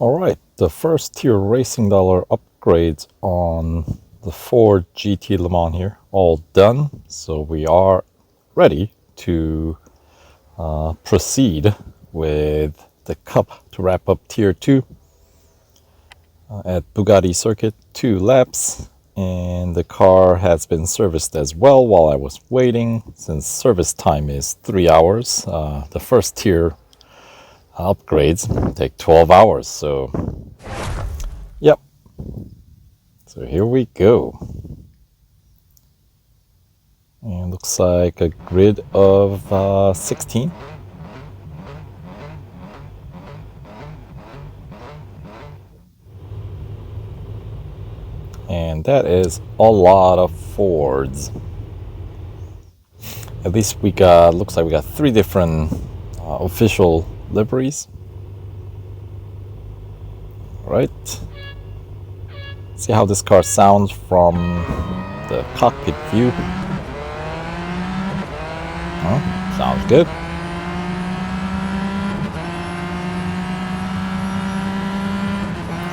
All right, the first tier racing dollar upgrades on the Ford GT Le Mans here, all done. So we are ready to proceed with the Cup to wrap up tier 2 at Bugatti circuit, 2 laps. And the car has been serviced as well while I was waiting, since service time is 3 hours. The first tier upgrades take 12 hours, so yep. So here we go. And looks like a grid of 16. And that is a lot of Fords. At least we got, looks like we got 3 different official liveries. All right. See how this car sounds from the cockpit view. Sounds good.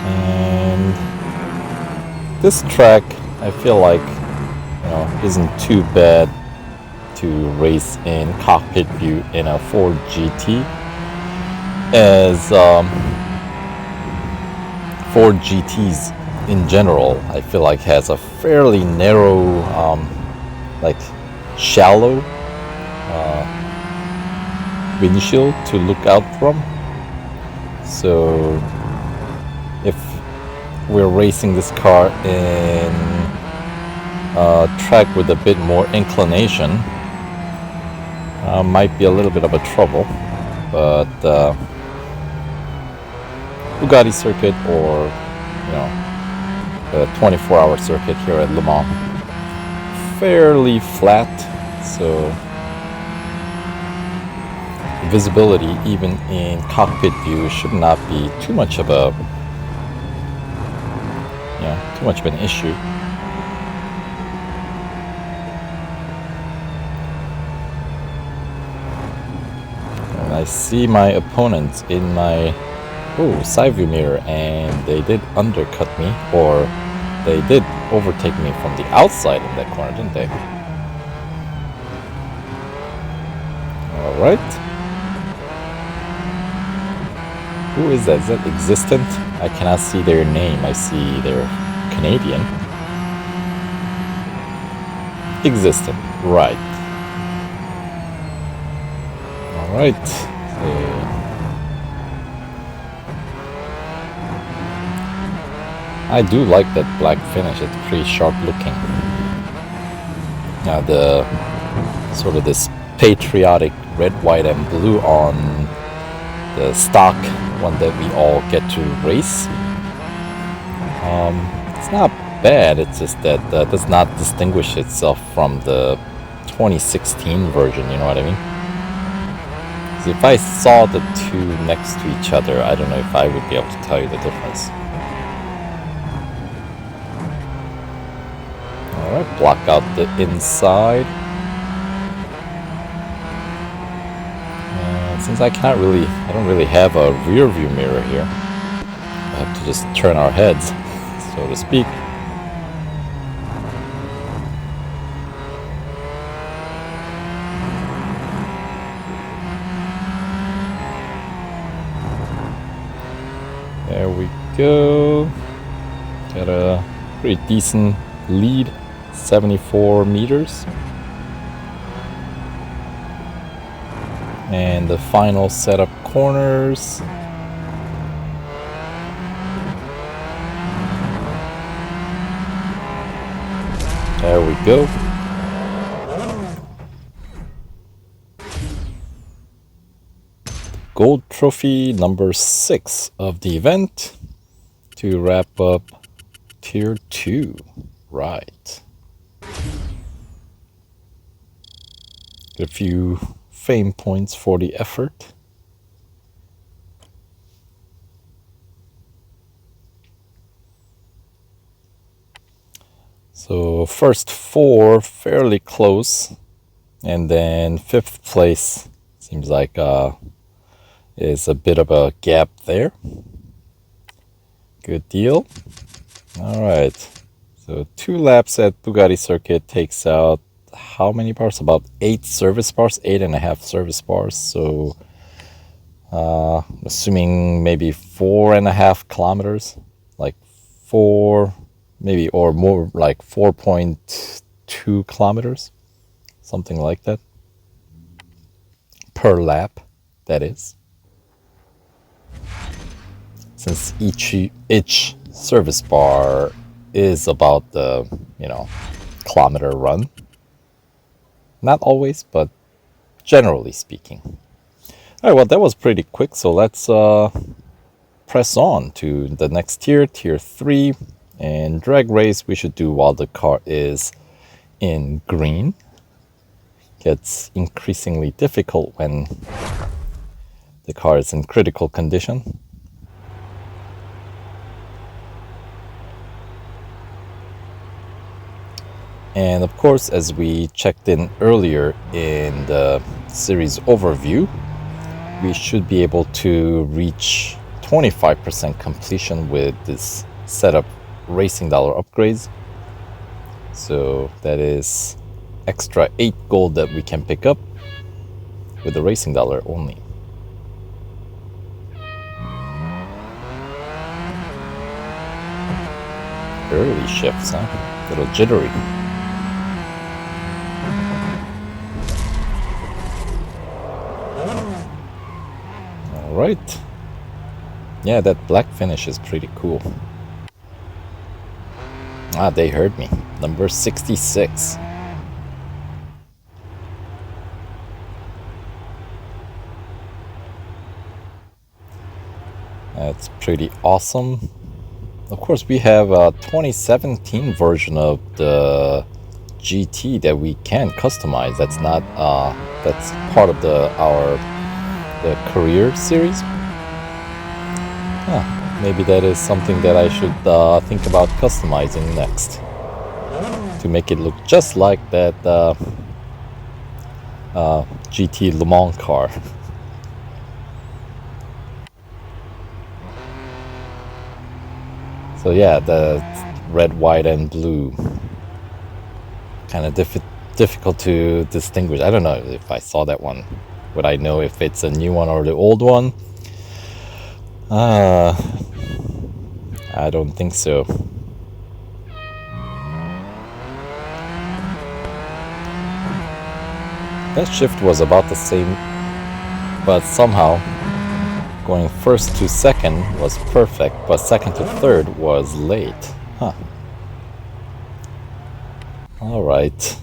And this track, I feel like, isn't too bad to race in cockpit view in a Ford GT, as Ford GTs in general, I feel like has a fairly narrow, like shallow windshield to look out from. So if we're racing this car in a track with a bit more inclination, might be a little bit of a trouble. But Bugatti circuit, or the 24-hour circuit here at Le Mans, fairly flat, so visibility even in cockpit view should not be too much of a an issue. And I see my opponents in my side view mirror, and they did undercut me, or they did overtake me from the outside in that corner, didn't they? All right. Who is that? Is that Existent? I cannot see their name. I see they're Canadian. Existent, right. All right. So I do like that black finish. It's pretty sharp looking. Now the sort of this patriotic red, white, and blue on the stock one that we all get to race. It's not bad. It's just that does not distinguish itself from the 2016 version. You know what I mean? Because if I saw the two next to each other, I don't know if I would be able to tell you the difference. Alright, block out the inside. And since I don't really have a rear view mirror here, I have to just turn our heads, so to speak. There we go. Got a pretty decent lead. 74 meters, and the final set of corners. There we go. Gold trophy number 6 of the event to wrap up tier 2. Right. A few fame points for the effort. So first 4 fairly close, and then 5th place seems like is a bit of a gap there. Good deal. All right. So 2 laps at Bugatti circuit takes out how many bars? About 8 service bars, 8.5 service bars. So assuming maybe 4.5 kilometers, like 4, maybe, or more, like 4.2 kilometers, something like that, per lap, that is. Since each service bar is about the, kilometer run. Not always, but generally speaking. All right, well, that was pretty quick, so let's press on to the next tier, tier 3. And drag race we should do while the car is in green. Gets increasingly difficult when the car is in critical condition. And of course, as we checked in earlier in the series overview, we should be able to reach 25% completion with this setup racing dollar upgrades. So that is extra 8 gold that we can pick up with the racing dollar only. Early shifts, huh? A little jittery. Right. Yeah, that black finish is pretty cool. Ah, they heard me. Number 66. That's pretty awesome. Of course, we have a 2017 version of the GT that we can customize. That's not that's part of the career series. Maybe that is something that I should think about customizing next to make it look just like that GT Le Mans car. So yeah, the red, white, and blue, kind of difficult to distinguish. I don't know if I saw that one. Would I know if it's a new one or the old one? I don't think so. That shift was about the same, but somehow going first to second was perfect, but second to third was late. Huh. All right.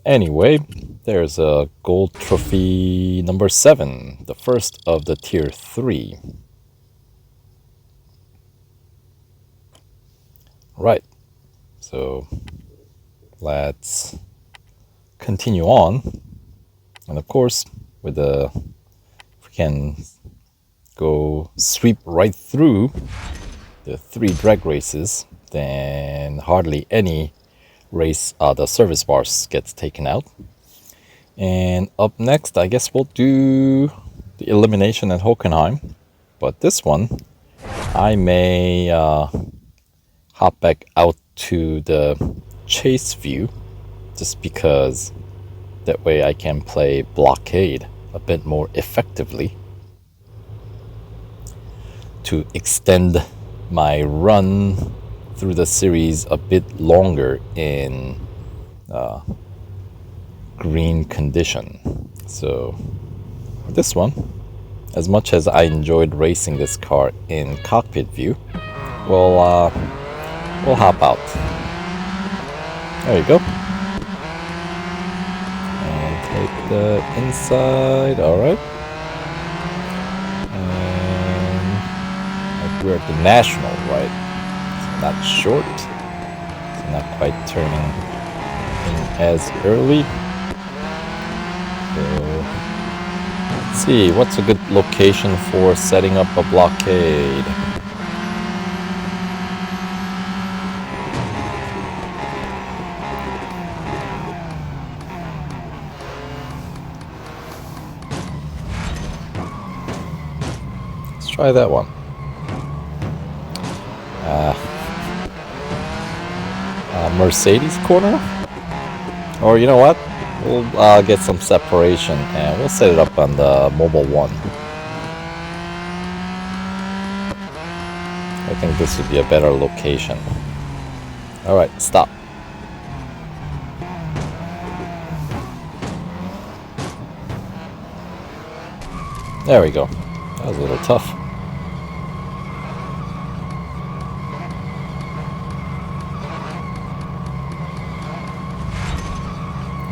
Anyway, there's a gold trophy number 7, the first of the tier 3. Right. So let's continue on. And of course, if we can go sweep right through the 3 drag races, then hardly any race, the service bars gets taken out. And up next, I guess we'll do the elimination at Hockenheim. But this one, I may hop back out to the chase view, just because that way I can play blockade a bit more effectively to extend my run through the series a bit longer in green condition. So this one, as much as I enjoyed racing this car in cockpit view, we'll hop out. There you go. And take the inside. All right. And we're at the National, right? So not short. So not quite turning in as early. So let's see, what's a good location for setting up a blockade? try that one. Mercedes corner? Or you know what? We'll get some separation and we'll set it up on the mobile one. I think this would be a better location. Alright, stop. There we go. That was a little tough.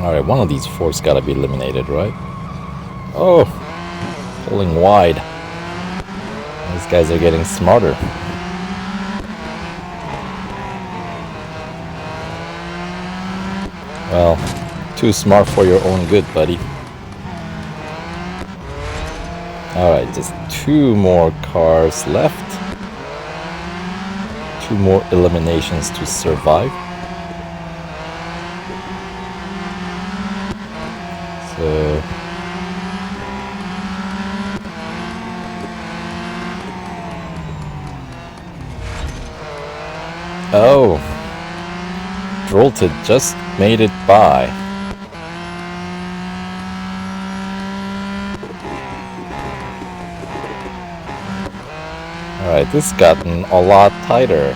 Alright, one of these four's gotta be eliminated, right? Oh! Pulling wide. These guys are getting smarter. Well, too smart for your own good, buddy. Alright, just 2 more cars left. 2 more eliminations to survive. So... Oh! Jolted just made it by. Alright, this has gotten a lot tighter.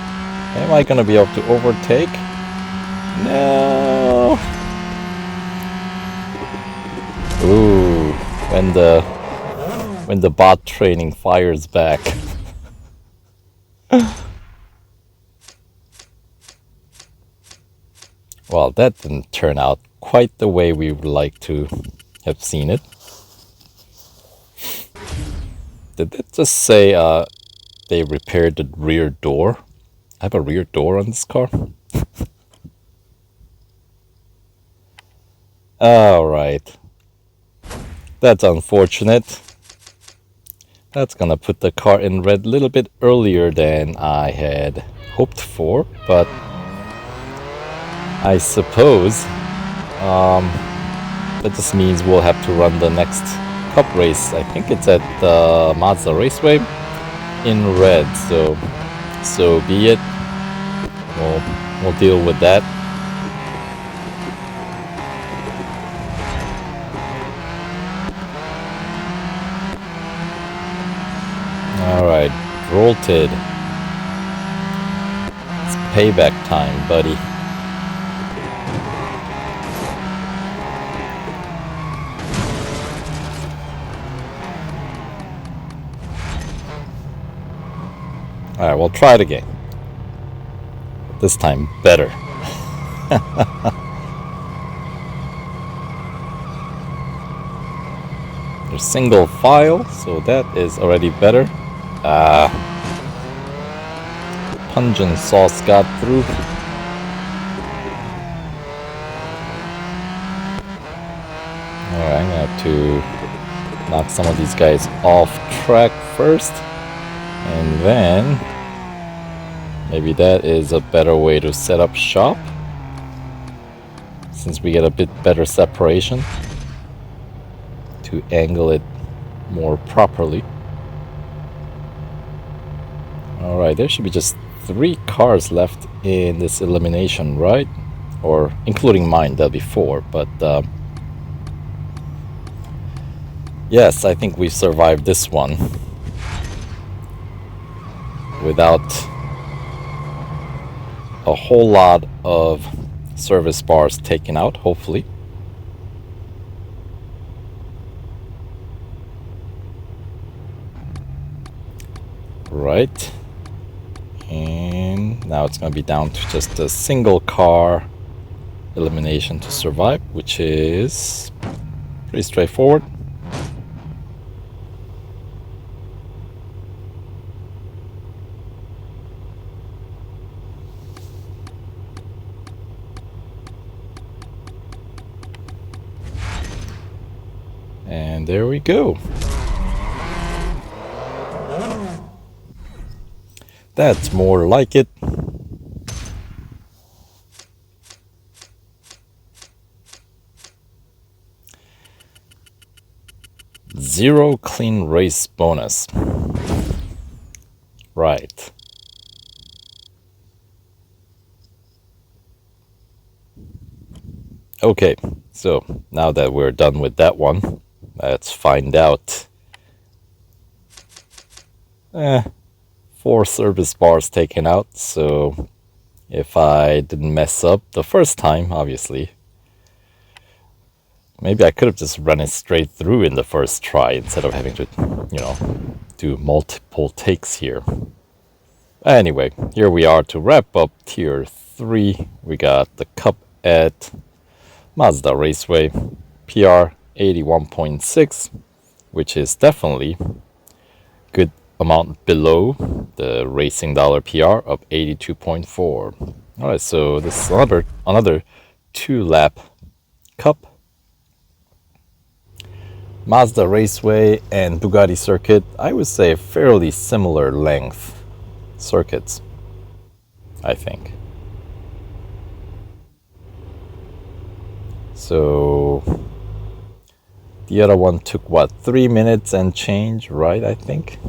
Am I gonna be able to overtake? No! Ooh, when the bot training fires back. Well, that didn't turn out quite the way we would like to have seen it. Did it just say they repaired the rear door? I have a rear door on this car? Alright. That's unfortunate. That's gonna put the car in red a little bit earlier than I had hoped for, but I suppose that just means we'll have to run the next cup race. I think it's at the Mazda Raceway in red, so be it. We'll deal with that. Alright, Jolted. It's payback time, buddy. Alright, we'll try it again. This time, better. There's single file, so that is already better. Pungent sauce got through. Alright, I'm gonna have to knock some of these guys off track first. And then maybe that is a better way to set up shop, since we get a bit better separation to angle it more properly. Alright, there should be just 3 cars left in this elimination, right? Or including mine, there'll be 4, but yes, I think we survived this one without a whole lot of service bars taken out, hopefully. Right. And now it's going to be down to just a single car elimination to survive, which is pretty straightforward. And there we go. That's more like it. Zero clean race bonus. Right. Okay, so now that we're done with that one, let's find out. 4 service bars taken out, so if I didn't mess up the first time, obviously, maybe I could have just run it straight through in the first try instead of having to, do multiple takes here. Anyway, here we are to wrap up Tier 3. We got the Cup at Mazda Raceway, PR 81.6, which is definitely good amount below the Racing Dollar PR of 82.4. Alright, so this is another 2-lap Cup. Mazda Raceway and Bugatti circuit, I would say fairly similar length circuits, I think. So the other one took what, 3 minutes and change, right? I think.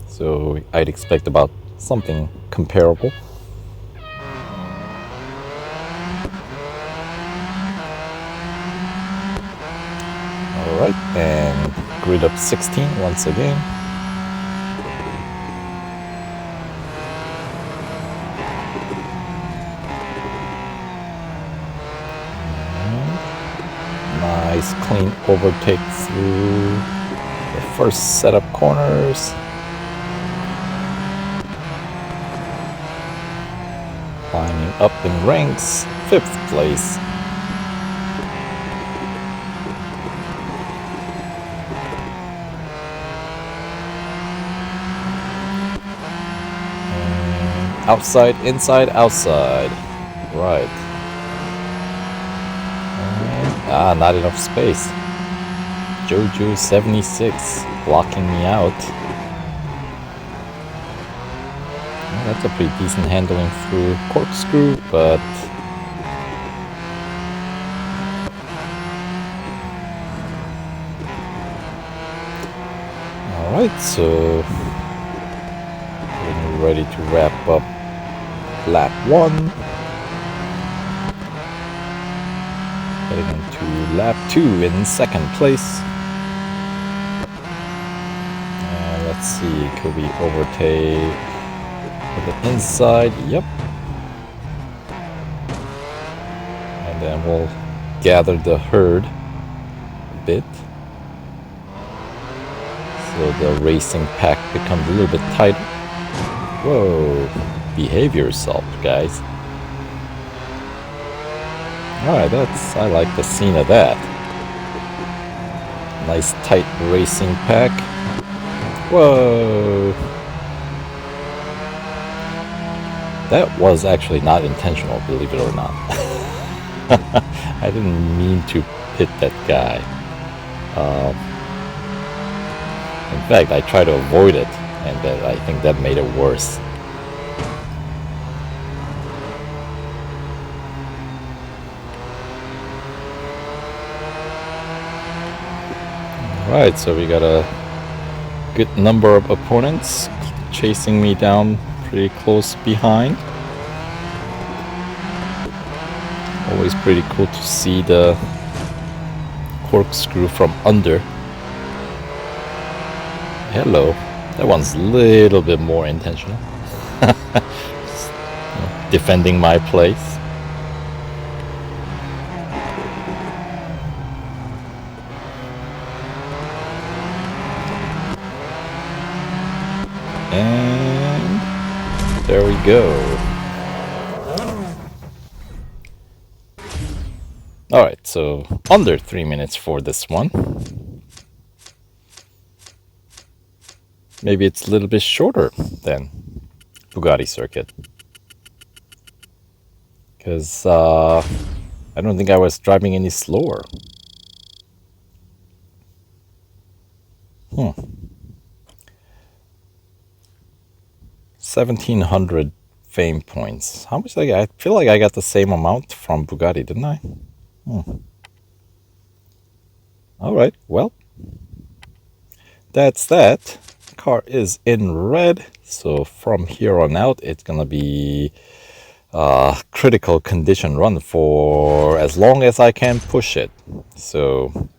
So I'd expect about something comparable. Alright, and grid up 16 once again. Nice clean overtake through the first set of corners. Climbing up in ranks, 5th place. And outside, inside, outside. Right. Not enough space. Jojo 76 blocking me out. Well, that's a pretty decent handling through corkscrew, but alright, so we're ready to wrap up lap 1. Heading into lap 2 in 2nd place. And let's see, could we overtake with the inside? Yep. And then we'll gather the herd a bit. So the racing pack becomes a little bit tighter. Whoa, behave yourself, guys. Alright, I like the scene of that. Nice tight racing pack. Whoa! That was actually not intentional, believe it or not. I didn't mean to hit that guy. In fact, I tried to avoid it, and I think that made it worse. Right, so we got a good number of opponents chasing me down pretty close behind. Always pretty cool to see the corkscrew from under. Hello, that one's a little bit more intentional. Just, defending my place. And there we go. Alright, so under 3 minutes for this one. Maybe it's a little bit shorter than Bugatti circuit. Because I don't think I was driving any slower. 1,700 fame points. How much did I get? I feel like I got the same amount from Bugatti, didn't I? Alright, well, that's that. car is in red, so from here on out it's gonna be critical condition run for as long as I can push it. So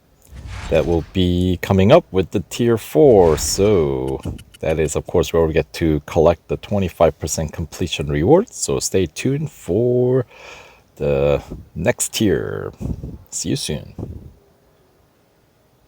that will be coming up with the tier 4. So that is of course where we get to collect the 25% completion reward. So stay tuned for the next tier. See you soon.